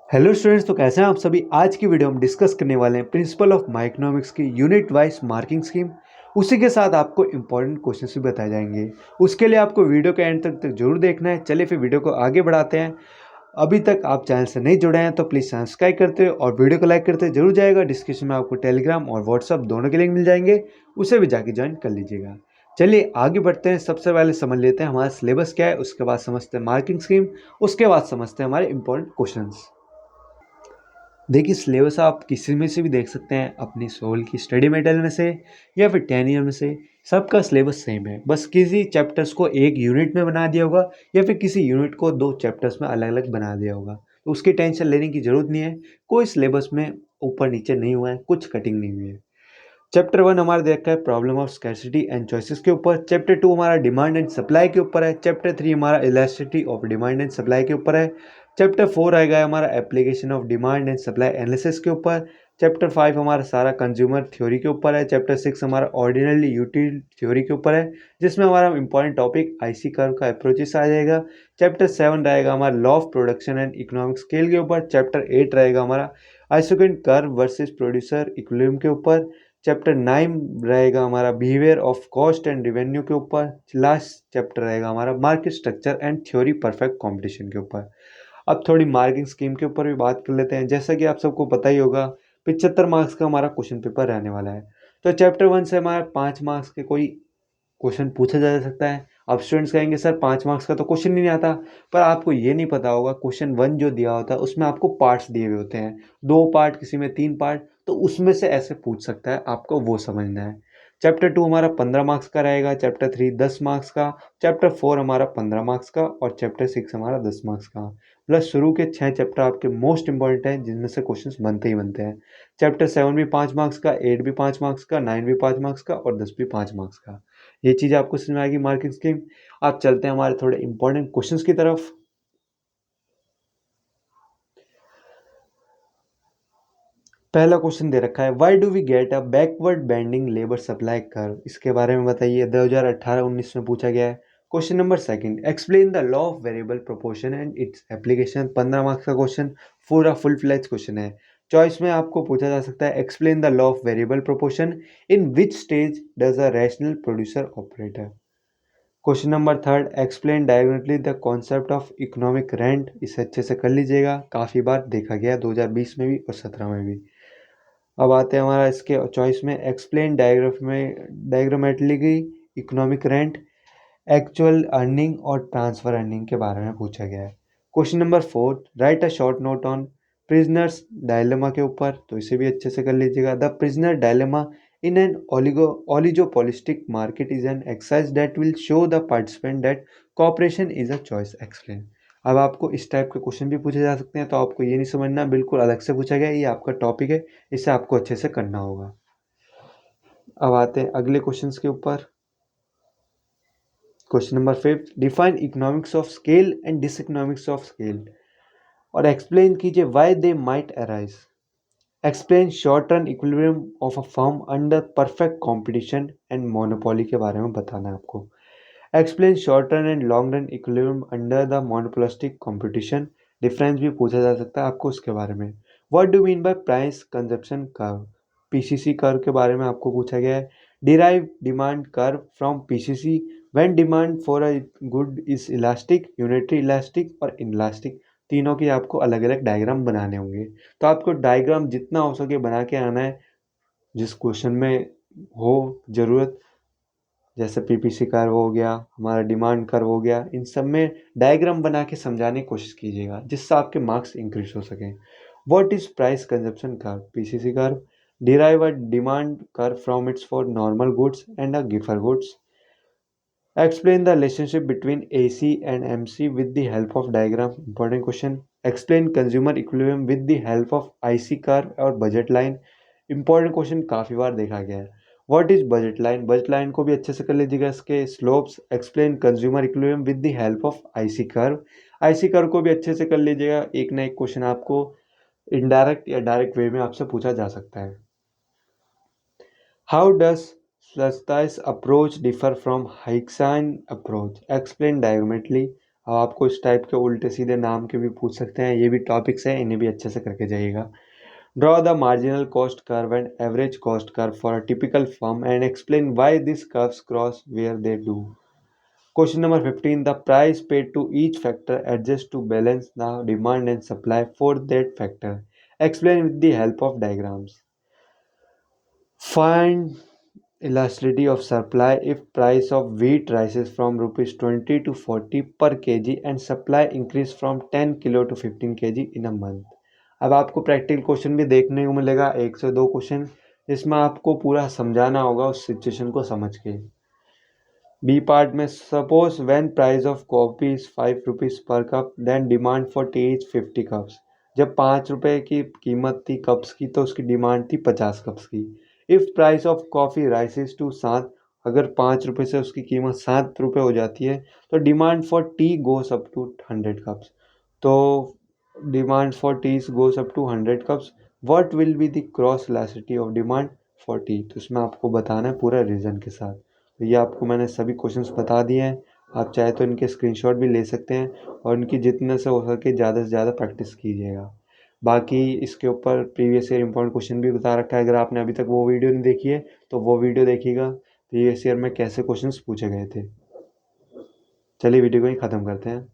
Hello students, तो कैसे हैं आप सभी। आज की वीडियो हम डिस्कस करने वाले हैं प्रिंसिपल ऑफ माइक्रोनॉमिक्स की यूनिट वाइज मार्किंग स्कीम। उसी के साथ आपको इंपॉर्टेंट क्वेश्चंस भी बताए जाएंगे। उसके लिए आपको वीडियो के एंड तक जरूर देखना है। चलिए फिर वीडियो को आगे बढ़ाते हैं। अभी तक आप चैनल से नहीं जुड़े हैं तो प्लीज़ सब्सक्राइब करते हो और वीडियो को लाइक करते जरूर जाएगा। डिस्क्रिप्शन में आपको टेलीग्राम और व्हाट्सअप दोनों के लिंक मिल जाएंगे, उसे भी जाके ज्वाइन कर लीजिएगा। चलिए आगे बढ़ते हैं। सबसे पहले समझ लेते हैं हमारा सिलेबस क्या है, उसके बाद समझते हैं मार्किंग स्कीम, उसके बाद समझते हैं हमारे इंपॉर्टेंट क्वेश्चंस। देखिए, सिलेबस आप किसी में से भी देख सकते हैं, अपनी सोल की स्टडी मेटेरियल में से या फिर 10 ईयर में से। सबका सिलेबस सेम है, बस किसी चैप्टर्स को एक यूनिट में बना दिया होगा या फिर किसी यूनिट को दो चैप्टर्स में अलग अलग बना दिया होगा। तो उसकी टेंशन लेने की ज़रूरत नहीं है। कोई सिलेबस में ऊपर नीचे नहीं हुआ है, कुछ कटिंग नहीं हुई है। चैप्टर 1 हमारा देखा है problem of scarcity and choices के ऊपर। चैप्टर 2 हमारा डिमांड एंड सप्लाई के ऊपर है। चैप्टर 3 हमारा elasticity of demand and supply के ऊपर है। चैप्टर 4 आएगा हमारा application of demand and supply analysis के ऊपर। चैप्टर 5 हमारा सारा कंज्यूमर थ्योरी के ऊपर है। चैप्टर 6 हमारा ऑर्डिनरी यूटिल थ्योरी के ऊपर है, जिसमें हमारा इंपॉर्टेंट टॉपिक आईसी कर्व का अप्रोचेस आ जाएगा। चैप्टर 7 रहेगा हमारा law of production and economic scale के ऊपर। चैप्टर 8 रहेगा हमारा आइसोकेंट कर्व वर्सेस प्रोड्यूसर इक्विलिब्रियम के ऊपर। चैप्टर 9 रहेगा हमारा behaviour of cost and revenue के ऊपर। लास्ट चैप्टर रहेगा हमारा market structure and theory perfect competition के ऊपर। अब थोड़ी मार्किंग स्कीम के ऊपर भी बात कर लेते हैं। जैसा कि आप सबको पता ही होगा, 75 मार्क्स का हमारा क्वेश्चन पेपर रहने वाला है। तो चैप्टर 1 से हमारे 5 मार्क्स के कोई क्वेश्चन पूछा जा सकता है। अब स्टूडेंट्स कहेंगे सर 5 मार्क्स का तो क्वेश्चन ही नहीं आता। पर आपको ये नहीं पता होगा, क्वेश्चन 1 जो दिया होता है उसमें आपको पार्ट्स दिए हुए होते हैं, 2 पार्ट, किसी में 3 पार्ट। तो उसमें से ऐसे पूछ सकता है, आपको वो समझना है। चैप्टर 2 हमारा 15 मार्क्स का रहेगा। चैप्टर 3 10 मार्क्स का। चैप्टर 4 हमारा 15 मार्क्स का और चैप्टर 6 हमारा 10 मार्क्स का। प्लस शुरू के 6 चैप्टर आपके मोस्ट इंपॉर्टेंट हैं, जिनमें से क्वेश्चंस बनते ही बनते हैं। चैप्टर 7 भी 5 मार्क्स का, 8 भी 5 मार्क्स का, 9 भी 5 मार्क्स का और 10 भी 5 मार्क्स का। ये चीज़ आपको समझ में आएगी मार्किंग स्कीम। आप चलते हैं हमारे थोड़े इंपॉर्टेंट क्वेश्चंस की तरफ। पहला क्वेश्चन दे रखा है, why do we get a backward bending labour supply curve. इसके बारे में बताइए। 2018-19 में पूछा गया है। Question number second, explain the law of variable proportion and its application. 15 marks का क्वेश्चन, पूरा फुल फ्लेज क्वेश्चन है। चॉइस में आपको पूछा जा सकता है, explain the law of variable proportion, in which stage does a rational producer operate है। Question number third, explain diagonally the concept of economic rent. इसे अच्छे से कर लीजिएगा, काफ़ी बार देखा गया है, 2020 में भी और 17 में भी। अब आते हैं हमारा इसके चॉइस में, explain diagrammatically economic rent, actual earning और ट्रांसफर अर्निंग के बारे में पूछा गया है। Question number fourth, write a short note on prisoners dilemma के ऊपर। तो इसे भी अच्छे से कर लीजिएगा। The prisoner dilemma in an oligopolistic market is an exercise that will show the participant that cooperation is a choice. Explain. अब आपको इस टाइप के क्वेश्चन भी पूछे जा सकते हैं, तो आपको ये नहीं समझना, बिल्कुल अलग से पूछा गया है, ये आपका टॉपिक है, इसे आपको अच्छे से करना होगा। अब आते हैं अगले क्वेश्चंस के ऊपर। Question number fifth, define economics of scale and diseconomics of scale और एक्सप्लेन कीजिए why they might arise. Explain short run equilibrium of a firm under perfect competition and monopoly के बारे में बताना है आपको। Explain short run and long run equilibrium under the monopolistic competition. Difference भी पूछा जा सकता है आपको उसके बारे में। What do mean by price consumption curve. PCC curve के बारे में आपको पूछा गया है। Derive demand curve from PCC when demand for a good is elastic, unitary elastic और इनलास्टिक। तीनों की आपको अलग अलग डायग्राम बनाने होंगे। तो आपको डायग्राम जितना हो सके बना के आना है, जिस क्वेश्चन में हो ज़रूरत। जैसे पीपीसी कर्व हो गया, हमारा डिमांड कर्व हो गया, इन सब में डायग्राम बना के समझाने की कोशिश कीजिएगा, जिससे आपके मार्क्स इंक्रीज हो सकें। What is price consumption curve. PCC curve. Derive a demand curve from its for normal goods and a गिफर goods. Explain the relationship between AC and MC with the help of diagram. Important question. Explain consumer equilibrium with the help of IC curve और budget line. Important question, काफ़ी बार देखा गया है। What is budget line? Budget line को भी अच्छे से कर लीजिएगा। इसके slopes. Explain consumer equilibrium with the help of IC curve. IC curve को भी अच्छे से कर लीजिएगा। एक ना एक क्वेश्चन आपको इनडायरेक्ट या डायरेक्ट वे में आपसे पूछा जा सकता है। How does Slastai's approach differ from Heiksian approach? Explain diagonally. अब आपको इस टाइप के उल्टे सीधे नाम के भी पूछ सकते हैं, ये भी टॉपिक्स है, इन्हें भी अच्छे से करके जाइएगा। Draw the marginal cost curve and average cost curve for a typical firm and explain why this curves cross where they do. Question number 15. The price paid to each factor adjusts to balance the demand and supply for that factor. Explain with the help of diagrams. Find elasticity of supply if price of wheat rises from rupees 20 to 40 per kg and supply increase from 10 kilo to 15 kg in a month. अब आपको practical question भी देखने को मिलेगा, 1 से 2 question, जिसमें आपको पूरा समझाना होगा उस सिचुएशन को समझ के। बी पार्ट में suppose when price of coffee is 5 rupees per cup then demand for tea is 50 cups. जब 5 रुपये की कीमत थी कप्स की तो उसकी डिमांड थी 50 कप्स की। If price of coffee rises to 7, अगर 5 रुपये से उसकी कीमत 7 रुपये हो जाती है तो demand for tea goes up to 100 cups. तो demand for tea goes up to 100 cups, what will be the cross elasticity of demand for tea. तो इसमें आपको बताना है पूरा रीज़न के साथ। तो ये आपको मैंने सभी क्वेश्चंस बता दिए हैं, आप चाहे तो इनके स्क्रीनशॉट भी ले सकते हैं और इनकी जितने से हो सके ज़्यादा से ज़्यादा प्रैक्टिस कीजिएगा। बाकी इसके ऊपर प्रीवियस ईयर इंपॉर्टेंट क्वेश्चन भी बता रखा है, अगर आपने अभी तक वो वीडियो नहीं देखी है तो वो वीडियो देखिएगा, प्रीवियस ईयर में कैसे क्वेश्चन पूछे गए थे। चलिए वीडियो को ही ख़त्म करते हैं।